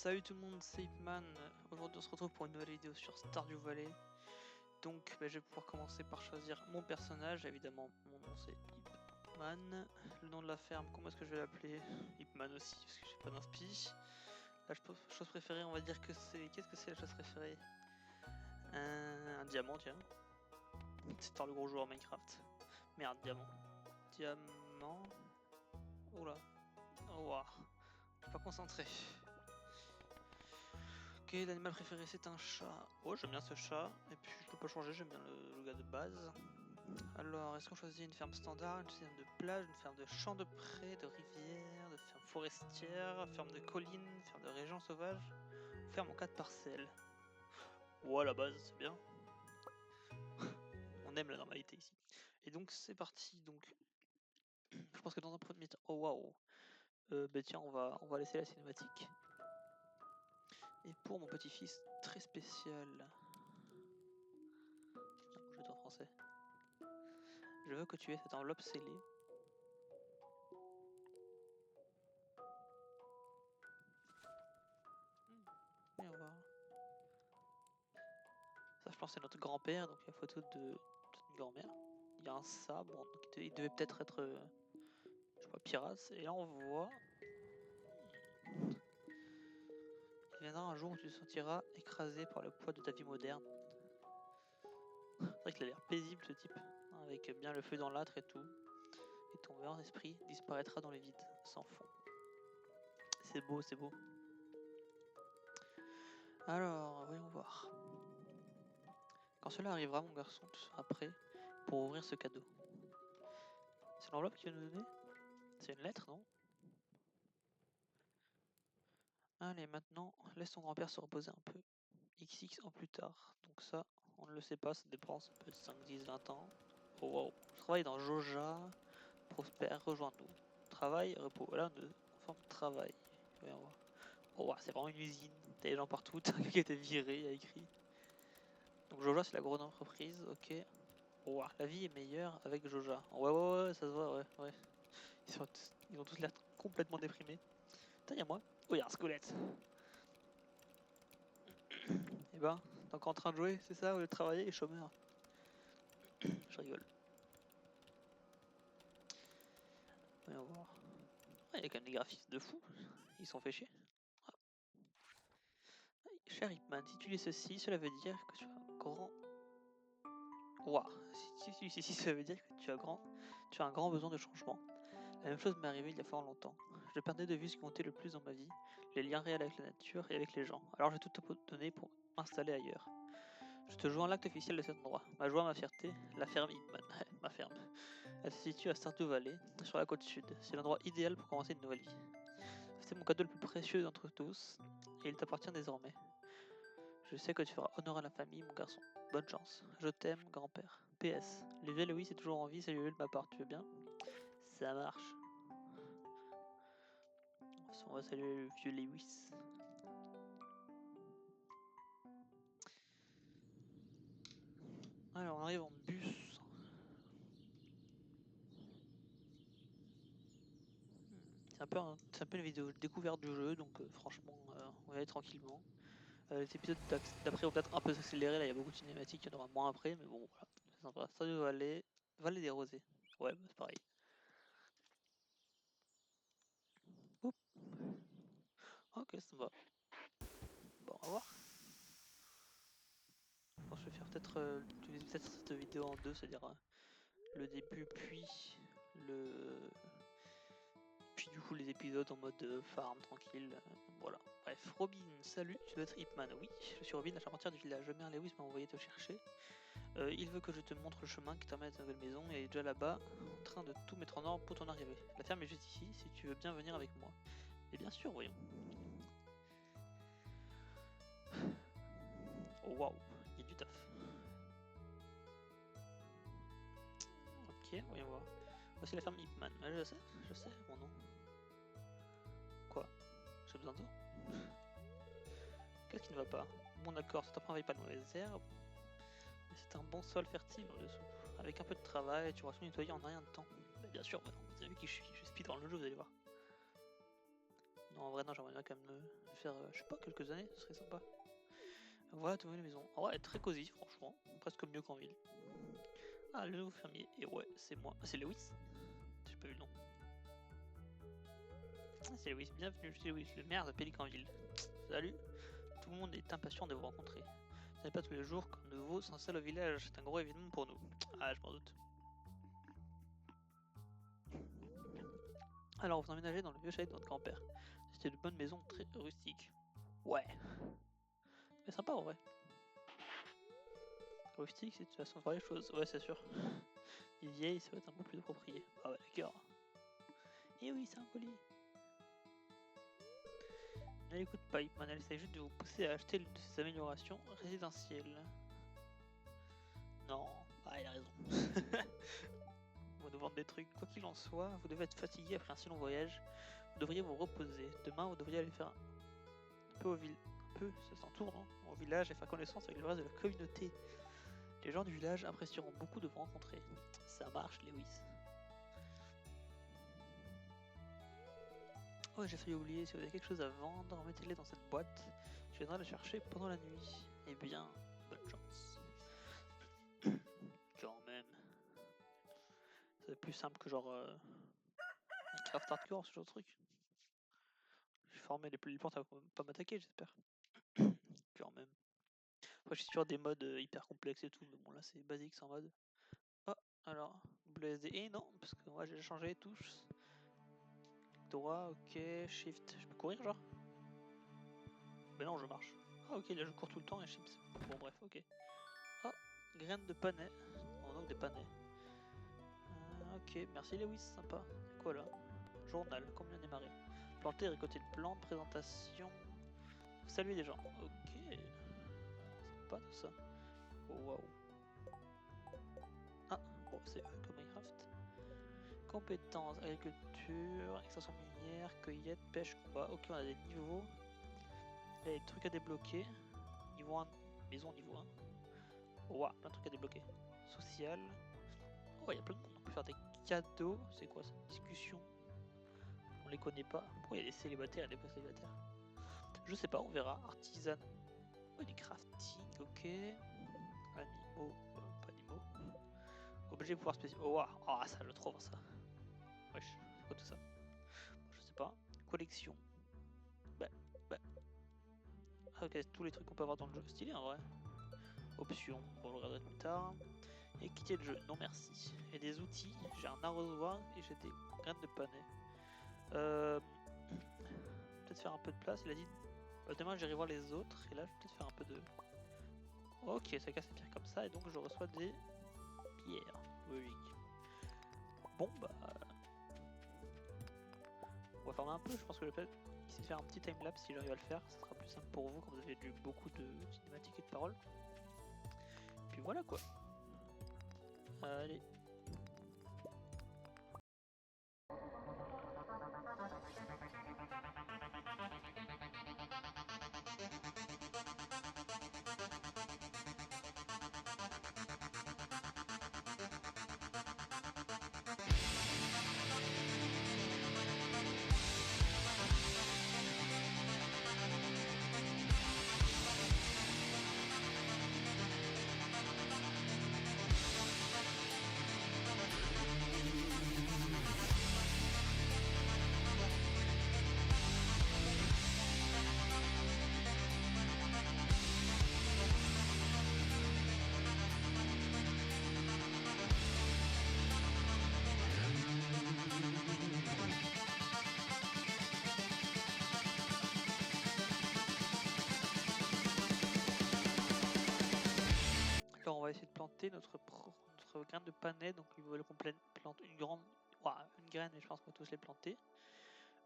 Salut tout le monde, c'est Hipman. Aujourd'hui on se retrouve pour une nouvelle vidéo sur Stardew Valley. Donc je vais pouvoir commencer par choisir mon personnage. Évidemment mon nom c'est Hipman. Le nom de la ferme, comment est-ce que je vais l'appeler? Hipman aussi parce que j'ai pas d'inspi. La chose préférée, on va dire que c'est... Qu'est-ce que c'est la chose préférée? Un diamant, tiens. C'est par le gros joueur Minecraft. Merde, diamant. Diamant... Oula. Oh, waouh. Je suis pas concentré. Ok, l'animal préféré c'est un chat. Oh, j'aime bien ce chat. Et puis je peux pas changer, j'aime bien le gars de base. Alors, est-ce qu'on choisit une ferme standard, une ferme de plage, une ferme de champ de près, de rivière, de ferme forestière, ferme de collines, ferme de région sauvage, ou ferme en 4 parcelles? Ouais, à la base, c'est bien. On aime la normalité ici. Et donc c'est parti. Donc, je pense que dans un premier temps, oh waouh. Bah tiens, on va laisser la cinématique. Et pour mon petit-fils très spécial, je vais être en français. Je veux que tu aies cette enveloppe scellée. Voyons voir. Ça, je pense, c'est notre grand-père, donc il y a photo de notre grand-mère. Il y a un sabre, donc il devait peut-être être, je sais pas, pirate. Et là, on voit. Il viendra un jour où tu te sentiras écrasé par le poids de ta vie moderne. C'est vrai qu'il a l'air paisible, ce type, hein, avec bien le feu dans l'âtre et tout. Et ton meilleur esprit disparaîtra dans le vide, sans fond. C'est beau, c'est beau. Alors, voyons voir. Quand cela arrivera, mon garçon, tu seras prêt pour ouvrir ce cadeau. C'est l'enveloppe qu'il va nous donner? C'est une lettre, non? Allez, maintenant, laisse ton grand-père se reposer un peu. XX ans plus tard, donc ça, on ne le sait pas, ça dépend, ça peut être 5, 10, 20 ans. Oh wow, je travaille dans Joja, prospère, rejoins-nous. Travail, repos, voilà, on forme travail. Voyons voir. Oh wow, c'est vraiment une usine, t'as des gens partout, t'as quelqu'un qui a été viré, il y a écrit. Donc Joja, c'est la grosse entreprise, ok. Oh wow, la vie est meilleure avec Joja. Ouais, ça se voit, ouais. Ils ont tous l'air complètement déprimés. Putain, y'a moi. Oh, y'a un squelette. Eh ben, t'es encore en train de jouer, c'est ça, au lieu de travailler, les chômeurs. Je rigole. Voyons voir. Ah, il y a quand même des graphismes de fou. Ils sont fait chier. Ah. Cher Hipman, si tu lis ceci, cela veut dire que tu as un grand... Ouah, si tu lis ceci, cela veut dire que tu as un grand besoin de changement. La même chose m'est arrivée il y a fort longtemps. Je perdais de vue ce qui comptait le plus dans ma vie, les liens réels avec la nature et avec les gens. Alors j'ai tout donné pour m'installer ailleurs. Je te joins l'acte officiel de cet endroit. Ma joie, ma fierté, la ferme Hipman. Ma ferme. Elle se situe à Stardew Valley, sur la côte sud. C'est l'endroit idéal pour commencer une nouvelle vie. C'est mon cadeau le plus précieux d'entre tous, et il t'appartient désormais. Je sais que tu feras honneur à la famille, mon garçon. Bonne chance. Je t'aime, grand-père. PS. Le vieux Lewis est toujours en vie, salut-le de ma part, tu veux bien? Ça marche. On va saluer le vieux Lewis. Alors, on arrive en bus. C'est un peu une vidéo découverte du jeu, donc franchement, on va y aller tranquillement. Les épisodes d'après vont peut-être un peu s'accélérer, là il y a beaucoup de cinématiques, il y en aura moins après, mais bon voilà, c'est sympa. Stardew Valley, Vallée des Rosées. Ouais, bah, c'est pareil. Oup. Ok, ça va. Bon, on va voir. Bon, je vais faire diviser peut-être cette vidéo en deux, c'est-à-dire le début puis du coup les épisodes en mode farm tranquille. Voilà. Bref, Robin, salut, tu dois être Hipman. Oui, je suis Robin, la charpentière du village. Le maire Lewis m'a envoyé te chercher. Il veut que je te montre le chemin qui t'emmène à ta nouvelle maison et il est déjà là-bas, en train de tout mettre en ordre pour ton arrivée. La ferme est juste ici, si tu veux bien venir avec moi. Et bien sûr, voyons. Oh waouh, il y a du taf. Ok, voyons voir. Voici la ferme Hipman. Ah, je sais, mon nom. Quoi? J'ai besoin de toi? Qu'est-ce qui ne va pas? Bon d'accord, ça t'apprend pas de mauvaises herbes, mais c'est un bon sol fertile en dessous. Avec un peu de travail, tu pourras tout nettoyer en un rien de temps. Mais bien sûr, maintenant, vous avez vu qui je suis speed dans le jeu, vous allez voir. Non, en vrai, non, j'aimerais bien quand même faire, je sais pas, quelques années, ce serait sympa. Voilà, toute nouvelle maison. En vrai, elle est très cosy, franchement. Presque mieux qu'en ville. Ah, le nouveau fermier. Et ouais, c'est moi. Ah, c'est Lewis. J'ai pas vu le nom. Ah, c'est Lewis. Bienvenue, je suis Lewis, le maire de Pélicanville. Salut. Tout le monde est impatient de vous rencontrer. Ce n'est pas tous les jours qu'un nouveau s'installe au village. C'est un gros événement pour nous. Ah, je m'en doute. Alors, vous emménagez dans le vieux chalet de votre grand-père. C'était de bonnes maisons très rustiques. Ouais. Mais sympa en vrai. Rustique, c'est de toute façon voir les choses. Ouais, c'est sûr. Les vieilles, ça va être un peu plus approprié. Ah ouais, d'accord. Et oui, c'est un colis. Ne l'écoute pas, Hipman, elle essaie juste de vous pousser à acheter l'une de ses améliorations résidentielles. Non, ah, il a raison. On va nous vendre des trucs. Quoi qu'il en soit, vous devez être fatigué après un si long voyage. Vous devriez vous reposer. Demain, vous devriez aller faire un peu au village. Un peu, ça s'entoure, non au village et faire connaissance avec le reste de la communauté. Les gens du village apprécieront beaucoup de vous rencontrer. Ça marche, Lewis. Oh, j'ai failli oublier, si vous avez quelque chose à vendre, mettez-les dans cette boîte. Je viendrai le chercher pendant la nuit. Eh bien, bonne chance. Quand même. C'est plus simple que genre Minecraft Hardcore, ce genre de truc. J'ai formé les plantes à pas m'attaquer, j'espère. Quand même. Après, je suis sur des modes hyper complexes et tout, mais bon, là c'est basique sans mode. Oh, alors, WSD. Et non, parce que moi j'ai changé les touches. Droit, ok, shift. Je peux courir, genre? Mais non, je marche. Ah, ok, là je cours tout le temps et chips. Bon, bref, ok. Oh, graines de panais. On a des panais. Ok, merci Lewis, sympa. C'est quoi là? Journal, combien on est marré. Planter, récolter une plante, présentation. Saluer des gens. Ok. Sympa tout ça. Oh, waouh. Ah, bon, c'est comme Minecraft. Compétences, agriculture, extraction minière, cueillette, pêche, combat. Ok, on a des niveaux. Il y a des trucs à débloquer. Niveau 1, maison niveau 1. Oh, wow, plein de trucs à débloquer. Social. Oh, il y a plein de monde. On peut faire des cadeaux. C'est quoi ça? Discussion. On les connaît pas. Pourquoi il y a des célibataires et des pas célibataires? Je sais pas, on verra. Artisan. Oh, du crafting, ok. Animaux, pas animaux. Objet pouvoir spécial. Oh, wow. Ah, ça, je trouve ça. Wesh, c'est quoi tout ça? Je sais pas. Collection. Bah, bah. Ah, ok, tous les trucs qu'on peut avoir dans le jeu. Stylé en vrai. Options, bon, on le regardera plus tard. Et quitter le jeu, non merci. Et des outils, j'ai un arrosoir et j'ai des graines de panais. Peut-être faire un peu de place, il a dit. Demain j'irai voir les autres et là je vais peut-être faire un peu de. Ok, ça casse les pierres comme ça et donc je reçois des pierres. Logique. Bon bah. On va farmer un peu, je pense que je vais essayer de faire un petit timelapse si j'arrive à le faire, ça sera plus simple pour vous quand vous avez lu beaucoup de cinématiques et de paroles. Puis voilà quoi. Allez. Alors on va essayer de planter notre graine de panais, donc ils veulent qu'on plante une grande, une graine, et je pense qu'on va tous les planter.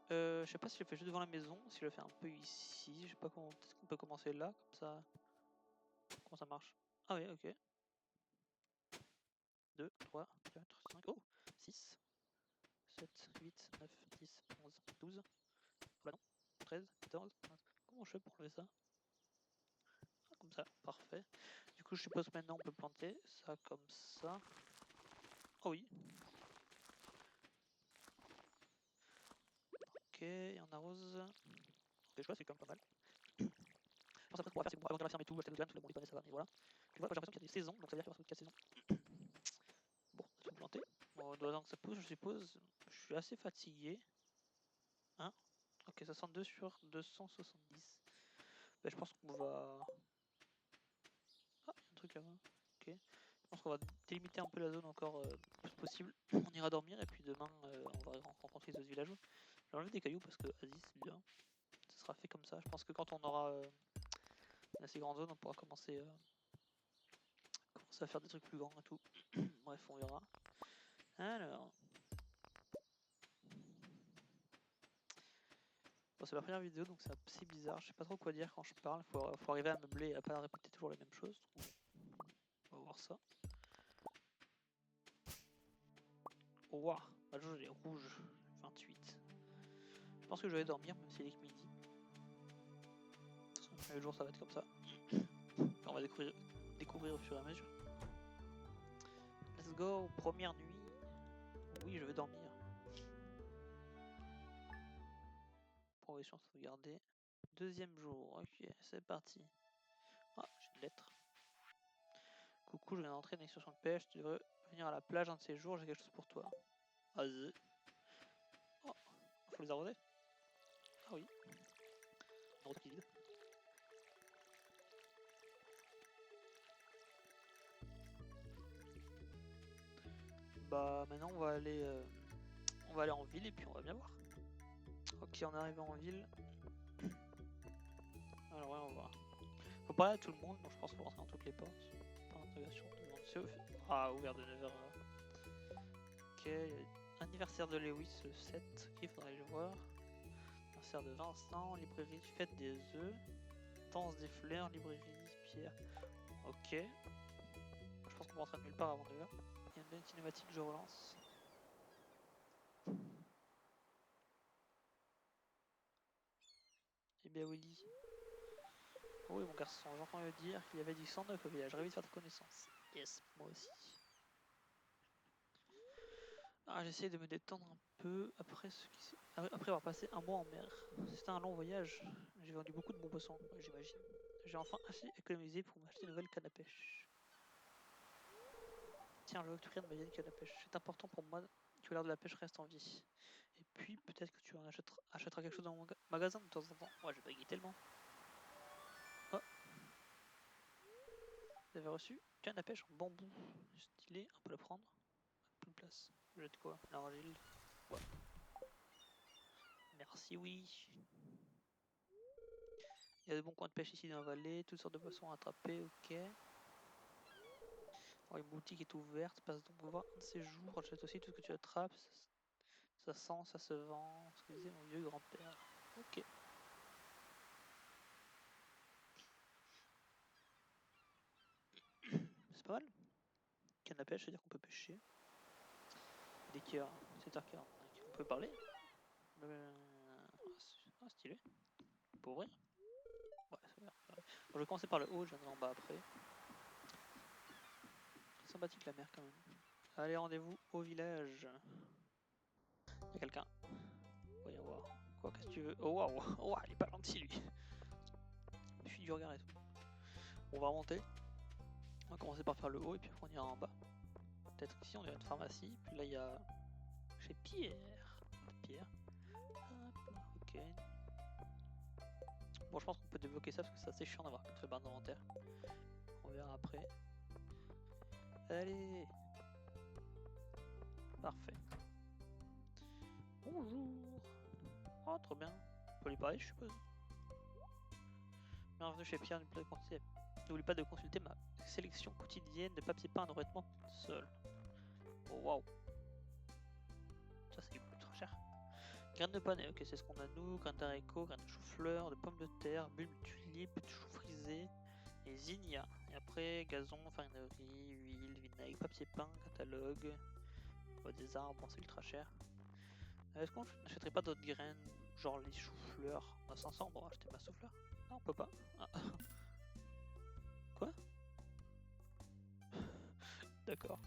Je sais pas si je le fais juste devant la maison, si je le fais un peu ici, je sais pas comment, est-ce qu'on peut commencer là, comme ça, comment ça marche? Ah oui, ok. 2, 3, 4, 5, oh, 6, 7, 8, 9, 10, 11, 12, ah bah non, 13, 14, 15. Comment je fais pour enlever ça? Ah, comme ça, parfait. Du coup je suppose que maintenant on peut planter ça comme ça. Oh oui. Ok, et on arrose. Ok, je vois, c'est quand même pas mal. Je pense après ce qu'on va faire, c'est qu'on va agrandir la ferme et tout, acheter des graines, tout le monde les connaît, ça va, mais voilà. Tu vois, j'ai l'impression qu'il y a des saisons, donc ça veut dire qu'il va y avoir 4 saisons. Bon, ça tout planter. Bon, on doit attendre que ça pousse, je suppose. Je suis assez fatigué. Hein? Ok, 62 sur 270. Bah, je pense qu'on va... Ah, il y a un truc là-bas. Ok. Je pense qu'on va délimiter un peu la zone encore le plus possible. On ira dormir et puis demain on va rencontrer les autres villageois. J'ai enlevé des cailloux parce que vas-y c'est bien. Ça sera fait comme ça. Je pense que quand on aura une assez grande zone, on pourra commencer à faire des trucs plus grands et tout. Bref, on verra. Alors. Bon, c'est ma première vidéo donc c'est assez bizarre. Je sais pas trop quoi dire quand je parle. Faut arriver à meubler et à pas répéter toujours les mêmes choses. On va voir ça. Oh, waouh, la jauge est rouge. 28. Je pense que je vais dormir même s'il est que midi. Le jour ça va être comme ça. On va découvrir au fur et à mesure. Let's go, première nuit. Oui, je vais dormir. Progression sauvegardée. Deuxième jour, ok, c'est parti. Ah, j'ai une lettre. Coucou, je viens d'entrer dans une excursion de pêche. Tu devrais venir à la plage un de ces jours, j'ai quelque chose pour toi. Vas-y. Oh, faut les arroser. Ah oui. Un autre qui vide. Bah maintenant on va aller en ville et puis on va bien voir. Ok, on est arrivé en ville. Alors ouais, on va voir. Faut parler à tout le monde, donc je pense qu'il faut rentrer dans toutes les portes. Pas d'interrogation, ah, ouvert de 9h. Ok, anniversaire de Lewis le 7, ok, faudrait aller le voir. Anniversaire de Vincent, librairie fête des œufs. Danse des fleurs, librairie, pierre. Ok. Je pense qu'on va rentrer de nulle part avant 9h. Il y a une belle cinématique, je relance. Eh bien Willy. Oh oui mon garçon, j'entends le dire qu'il y avait du 109 au village, ravi de faire ta connaissance. Yes, moi aussi. Ah, j'essaie de me détendre un peu après avoir passé un mois en mer. C'était un long voyage. J'ai vendu beaucoup de bons poissons, j'imagine. J'ai enfin assez économisé pour m'acheter une nouvelle canne à pêche. Tiens, je veux que tu prennes ma vieille canne à pêche. C'est important pour moi que l'art de la pêche reste en vie. Et puis, peut-être que tu en achèteras quelque chose dans mon magasin de temps en temps. Ouais, je baguille tellement. Oh, vous avez reçu canne à pêche en bambou. Stylé, on peut le prendre. Plus de place. Je jette quoi? L'argile. Ouais. Merci, oui. Il y a de bons coins de pêche ici dans la vallée, toutes sortes de poissons à attraper, ok. Alors, une boutique est ouverte, passe donc voir un de ces jours, achète aussi tout ce que tu attrapes, ça sent, ça se vend, ce que disait mon vieux grand-père. Ok. C'est pas mal. Canne à pêche, c'est-à-dire qu'on peut pêcher. Dès qu'il y a 7h45, on peut parler. Ah, stylé. On peut ouvrir. Ouais, ça va. Bon, je vais commencer par le haut, je viendrai en bas après. Très sympathique la mer quand même. Allez, rendez-vous au village. Il y a quelqu'un. Voyons voir. Quoi, qu'est-ce que tu veux? Oh waouh, oh, il est pas gentil lui. Il fuit du regard et tout. On va remonter. On va commencer par faire le haut et puis on ira en bas. Peut-être qu'ici on a une pharmacie. Puis là il y a chez Pierre. Pierre. Hop là, ok. Bon, je pense qu'on peut débloquer ça parce que c'est assez chiant d'avoir une barre d'inventaire. On verra après. Allez. Parfait. Bonjour. Oh, trop bien. On peut lui parler, je suppose. Bienvenue chez Pierre, n'oublie pas de consulter ma sélection quotidienne de papier peint de revêtement sol. Oh waouh. Ça c'est ultra cher. Graines de panais, ok, c'est ce qu'on a nous. Graines d'haricots, graines de chou-fleur, de pommes de terre, bulbes, tulipes, de choux frisés et zinnia. Et après, gazon, farinerie, huile, vinaigre, papier peint, catalogue. Des arbres, c'est ultra cher. Est-ce qu'on n'achèterait pas d'autres graines, genre les choux-fleurs? On a 500, on va acheter ma souffleur. Ah, on peut pas. Ah. Quoi? D'accord.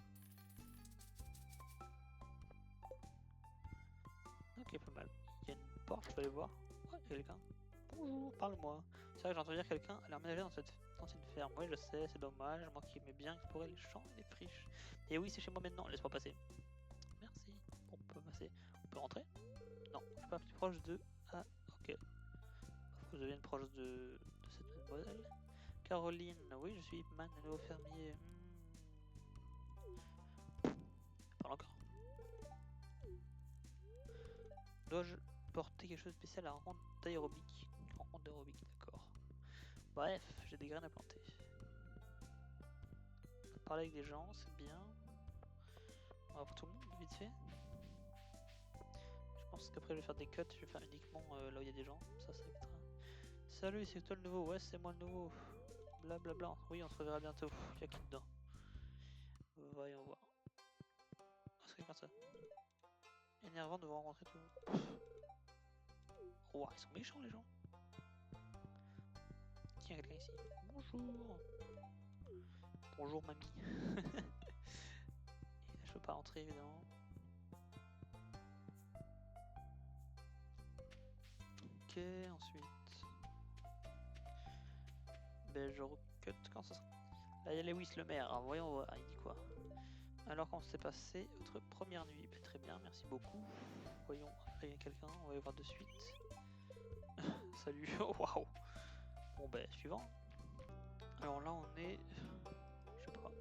Ok, pas mal. Il y a une porte, je peux aller voir. Ouais, il y a quelqu'un. Bonjour, parle-moi. C'est vrai que j'ai entendu dire que quelqu'un allait emménager dans cette ancienne ferme. Oui, je sais, c'est dommage. Moi qui aimais bien explorer les champs et les friches. Et oui, c'est chez moi maintenant. Laisse-moi passer. Merci. On peut passer. On peut rentrer? Non, je suis pas plus proche de... Ah, ok. Faut que je devienne proche de cette mademoiselle. Caroline, oui, je suis Hipman, le nouveau fermier. Parle encore. Dois-je porter quelque chose de spécial à la rencontre d'aérobic? Rencontre d'aérobic, d'accord. Bref, j'ai des graines à planter. Parler avec des gens, c'est bien. On va voir tout le monde, vite fait. Je pense qu'après je vais faire des cuts, je vais faire uniquement là où il y a des gens. Ça évitera. Salut, c'est toi le nouveau? Ouais, c'est moi le nouveau. Blablabla. Oui, on se reverra bientôt. Il y a qui dedans? Voyons voir. Ah, c'est comme ça. Énervant de vous rencontrer tout le monde. Oh, ils sont méchants les gens. Tiens, quelqu'un ici. Bonjour. Bonjour mamie. Et je peux pas entrer évidemment. Ok, ensuite. Ben je recut quand ça sera. Là il y a Lewis le maire, alors voyons voir, il dit quoi. Alors comment s'est passé votre première nuit? Ben, très bien, merci beaucoup. Voyons, il y a quelqu'un, on va y voir de suite. Salut, waouh. Bon ben suivant. Alors là on est... Je sais pas.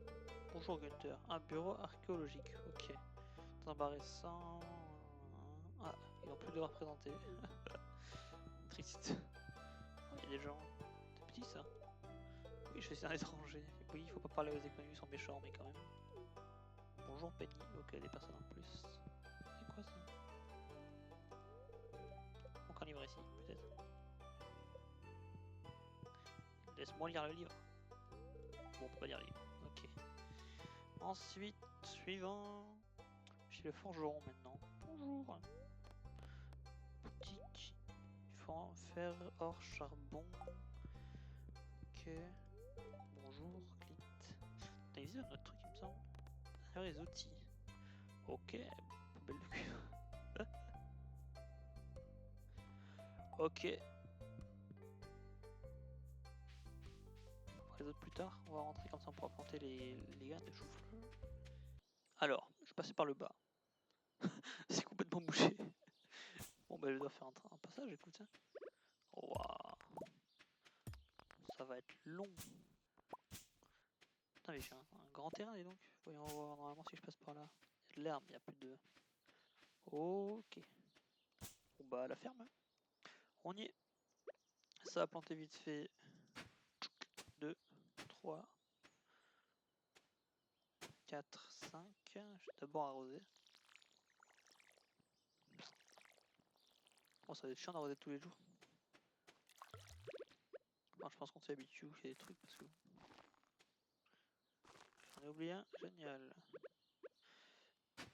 Bonjour Gunther, un bureau archéologique, ok. Embarrassant. Ah, ils n'ont plus de représentés. Triste. Il y a des gens. C'est petit ça. Oui, je suis un étranger. Oui, il faut pas parler aux inconnus, ils sont méchants, mais quand même. Bonjour Penny. Ok, des personnes en plus. C'est quoi ça? Donc un livre ici, peut-être. Laisse-moi lire le livre. Bon, on peut pas lire le livre. Ok. Ensuite, suivant. Chez le forgeron maintenant. Bonjour. Boutique. Il faut en faire hors charbon. Ok. Bonjour, Clint. T'as visité un autre truc, il me semble. Alors, les outils. Ok, poubelle de cul. Ok. On fera les autres plus tard. On va rentrer comme ça, on pourra planter les graines de chou-fleur. Alors, je passais par le bas. C'est complètement bouché. Bon, bah, je dois faire un passage, écoute. Waouh. Ça va être long. Putain, mais j'ai un grand terrain, dis donc. Voyons voir normalement si je passe par là. Il y a de l'herbe, il n'y a plus de. Ok. Bon, bah, la ferme. On y est. Ça va planter vite fait. 2, 3, 4, 5. Je vais d'abord arroser. Bon, ça va être chiant d'arroser tous les jours. Bon, je pense qu'on s'y habitue, il y a des trucs parce que. J'en ai oublié un, génial.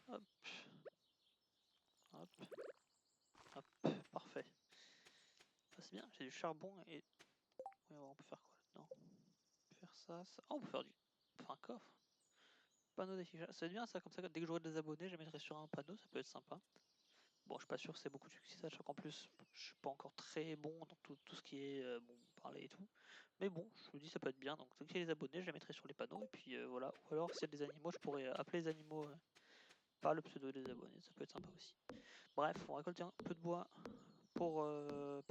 Hop. Hop. Hop. Parfait. Ça c'est bien, j'ai du charbon et. Oui, on peut faire quoi là-dedans? On peut faire ça, ça. Oh, on peut faire du. Enfin, un coffre. Panneau d'affichage. C'est bien ça, comme ça, dès que j'aurai des abonnés, je mettrai sur un panneau, ça peut être sympa. Bon, je suis pas sûr que c'est beaucoup de succès, sachant qu'en plus, je suis pas encore très bon dans tout ce qui est bon, parler et tout. Mais bon, je me dis ça peut être bien. Donc, dès qu'il y a les abonnés, je les mettrai sur les panneaux. Et puis voilà. Ou alors, s'il y a des animaux, je pourrais appeler les animaux par le pseudo des abonnés. Ça peut être sympa aussi. Bref, on récolte un peu de bois pour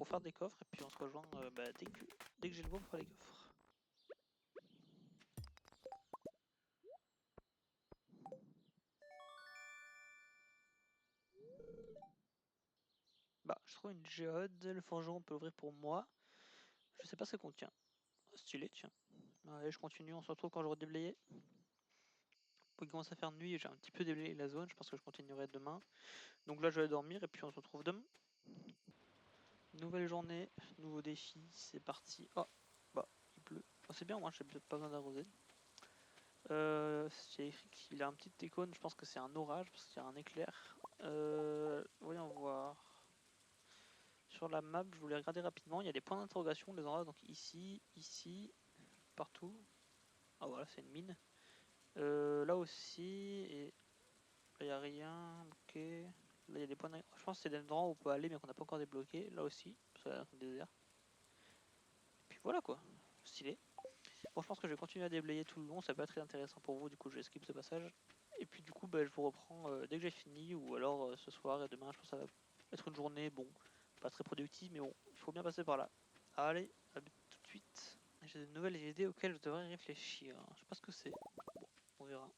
faire des coffres. Et puis, on se rejoint dès que j'ai le bois pour faire les coffres. Bah, je trouve une géode. Le forgeron peut l'ouvrir pour moi. Je sais pas ce que contient. Stylé, tiens. Allez, je continue. On se retrouve quand j'aurai déblayé. Il commence à faire nuit et j'ai un petit peu déblayé la zone. Je pense que je continuerai demain. Donc là, je vais dormir et puis on se retrouve demain. Nouvelle journée, nouveau défi, c'est parti. Oh, bah, il pleut. Oh, c'est bien, moi, j'ai peut-être pas besoin d'arroser. J'ai écrit qu'il a un petit icône, je pense que c'est un orage parce qu'il y a un éclair. Voyons voir. Sur la map, je voulais regarder rapidement. Il y a des points d'interrogation, des endroits, donc ici, ici, partout. Ah voilà, c'est une mine. Là aussi, et il n'y a rien, ok. Là, il y a des points. Je pense que c'est des endroits où on peut aller, mais qu'on n'a pas encore débloqué. Là aussi, parce que là, c'est le désert. Et puis voilà quoi, stylé. Bon, je pense que je vais continuer à déblayer tout le long. Ça peut être très intéressant pour vous. Du coup, je vais skip ce passage. Et puis, du coup, bah, je vous reprends dès que j'ai fini, ou alors ce soir et demain. Je pense que ça va être une journée, bon, pas très productive, mais bon, il faut bien passer par là. Allez, à tout de suite. J'ai de nouvelles idées auxquelles je devrais réfléchir. Je sais pas ce que c'est. Bon, on verra.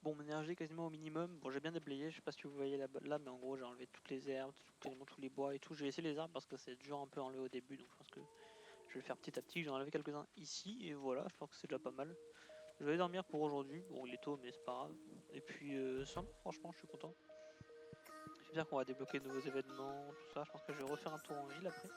Bon, mon énergie est quasiment au minimum. Bon, j'ai bien déblayé, je sais pas si vous voyez là, mais en gros, j'ai enlevé toutes les herbes, quasiment tous les bois et tout. J'ai laissé les arbres parce que c'est dur un peu à enlever au début, donc je pense que je vais le faire petit à petit. J'en ai enlevé quelques-uns ici, et voilà, je pense que c'est déjà pas mal. Je vais aller dormir pour aujourd'hui. Bon, il est tôt, mais c'est pas grave. Et puis, ça, franchement, je suis content. J'espère qu'on va débloquer de nouveaux événements, tout ça. Je pense que je vais refaire un tour en ville après.